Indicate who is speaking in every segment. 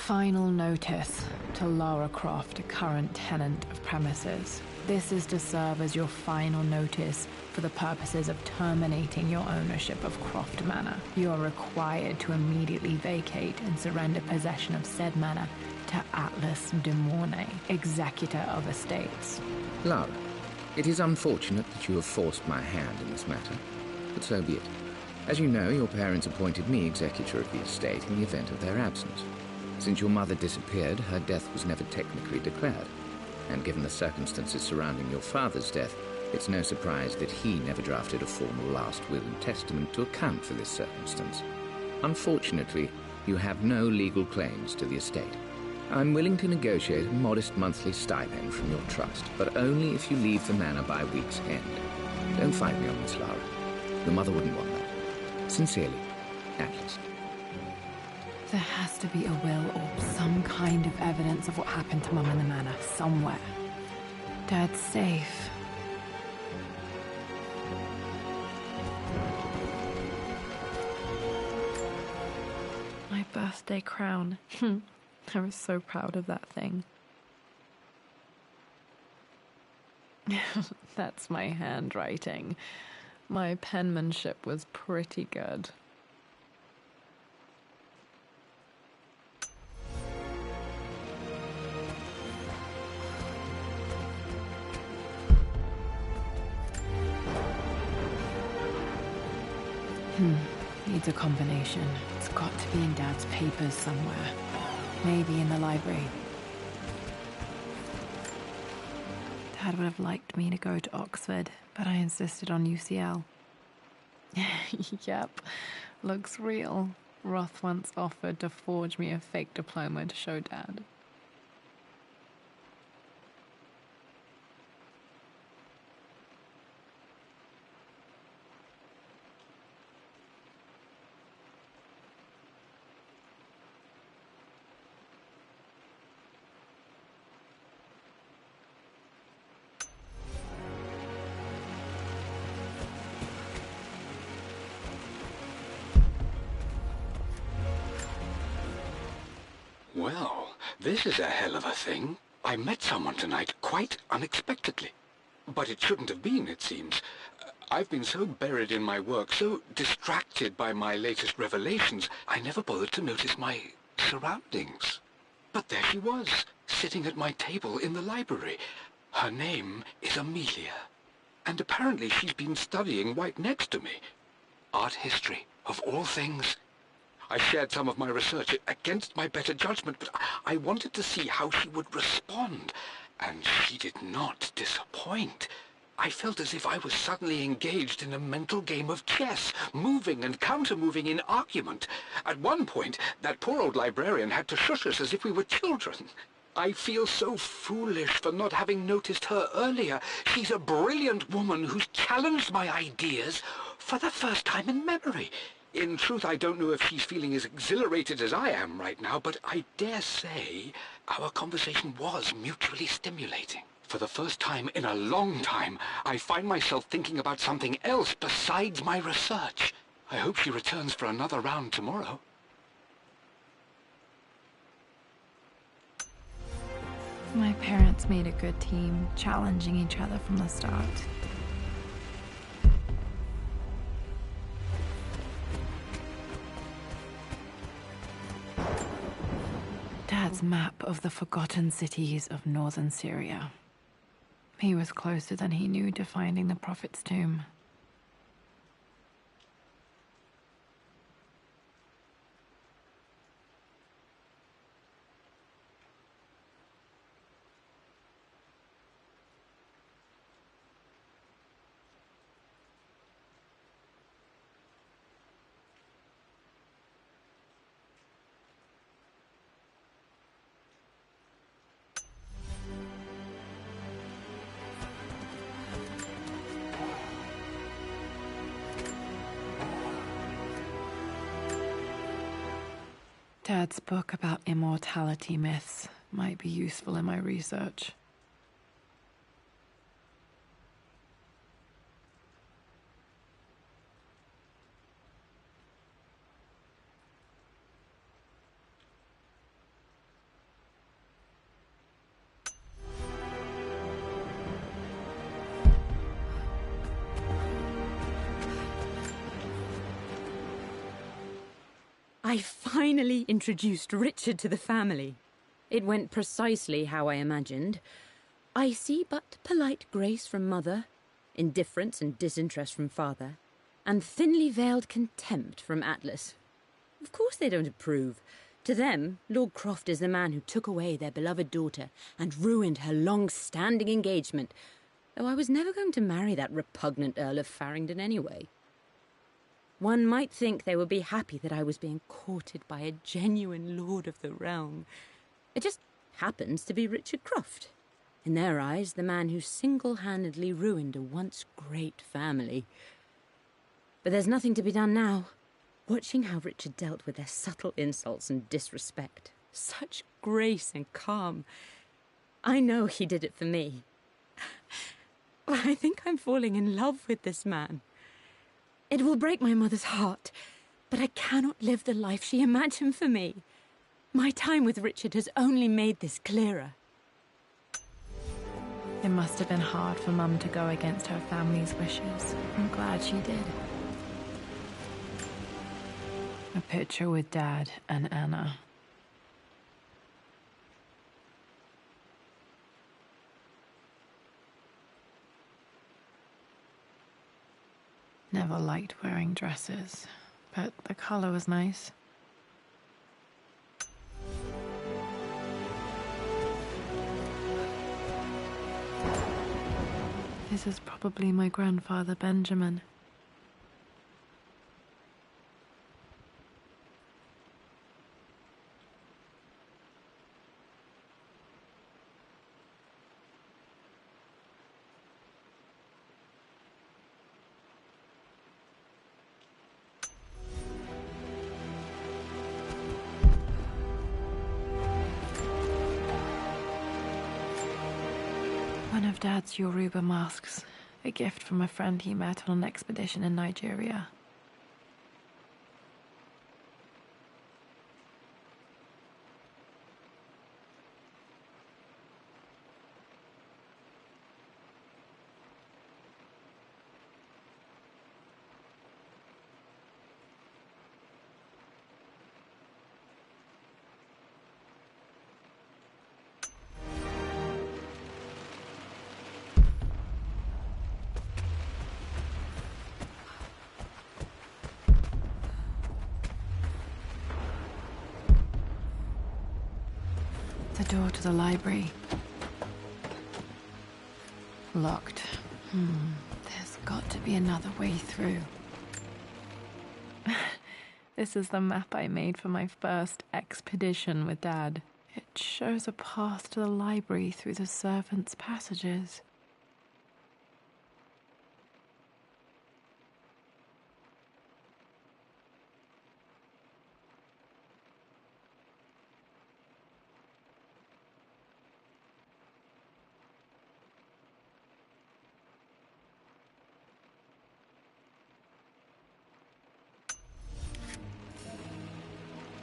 Speaker 1: Final notice to Lara Croft, current tenant of premises. This is to serve as your final notice for the purposes of terminating your ownership of Croft Manor. You are required to immediately vacate and surrender possession of said manor to Atlas de Mornay, executor of estates.
Speaker 2: Lara, it is unfortunate that you have forced my hand in this matter, but so be it. As you know, your parents appointed me executor of the estate in the event of their absence. Since your mother disappeared, her death was never technically declared. And given the circumstances surrounding your father's death, it's no surprise that he never drafted a formal last will and testament to account for this circumstance. Unfortunately, you have no legal claims to the estate. I'm willing to negotiate a modest monthly stipend from your trust, but only if you leave the manor by week's end. Don't fight me on this, Lara. Your mother wouldn't want that. Sincerely, Atlas.
Speaker 1: There has to be a will or some kind of evidence of what happened to Mum in the manor somewhere. Dad's safe. My birthday crown. I was so proud of that thing. That's my handwriting. My penmanship was pretty good. Needs a combination. It's got to be in Dad's papers somewhere. Maybe in the library. Dad would have liked me to go to Oxford, but I insisted on UCL. Yep, looks real. Roth once offered to forge me a fake diploma to show Dad.
Speaker 3: Well, this is a hell of a thing. I met someone tonight, quite unexpectedly. But it shouldn't have been, it seems. I've been so buried in my work, so distracted by my latest revelations, I never bothered to notice my surroundings. But there she was, sitting at my table in the library. Her name is Amelia. And apparently she's been studying right next to me. Art history, of all things. I shared some of my research against my better judgment, but I wanted to see how she would respond, and she did not disappoint. I felt as if I was suddenly engaged in a mental game of chess, moving and counter-moving in argument. At one point, that poor old librarian had to shush us as if we were children. I feel so foolish for not having noticed her earlier. She's a brilliant woman who's challenged my ideas for the first time in memory. In truth, I don't know if she's feeling as exhilarated as I am right now, but I dare say our conversation was mutually stimulating. For the first time in a long time, I find myself thinking about something else besides my research. I hope she returns for another round tomorrow.
Speaker 1: My parents made a good team, challenging each other from the start. Dad's map of the forgotten cities of northern Syria. He was closer than he knew to finding the Prophet's tomb. Dad's book about immortality myths might be useful in my research.
Speaker 4: I finally introduced Richard to the family. It went precisely how I imagined. I see but polite grace from mother, indifference and disinterest from father, and thinly veiled contempt from Atlas. Of course they don't approve. To them, Lord Croft is the man who took away their beloved daughter and ruined her long-standing engagement, though I was never going to marry that repugnant Earl of Farringdon anyway. One might think they would be happy that I was being courted by a genuine lord of the realm. It just happens to be Richard Croft. In their eyes, the man who single-handedly ruined a once great family. But there's nothing to be done now. Watching how Richard dealt with their subtle insults and disrespect. Such grace and calm. I know he did it for me. I think I'm falling in love with this man. It will break my mother's heart, but I cannot live the life she imagined for me. My time with Richard has only made this clearer.
Speaker 1: It must have been hard for Mum to go against her family's wishes. I'm glad she did. A picture with Dad and Anna. Never liked wearing dresses, but the color was nice. This is probably my grandfather Benjamin. One of Dad's Yoruba masks, a gift from a friend he met on an expedition in Nigeria. The door to the library. Locked. There's got to be another way through. This is the map I made for my first expedition with Dad. It shows a path to the library through the servants' passages.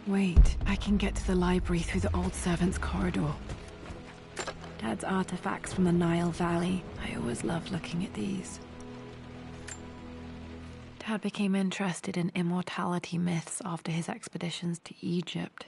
Speaker 1: Wait, I can get to the library through the old servants' corridor. Dad's artifacts from the Nile Valley. I always loved looking at these. Dad became interested in immortality myths after his expeditions to Egypt.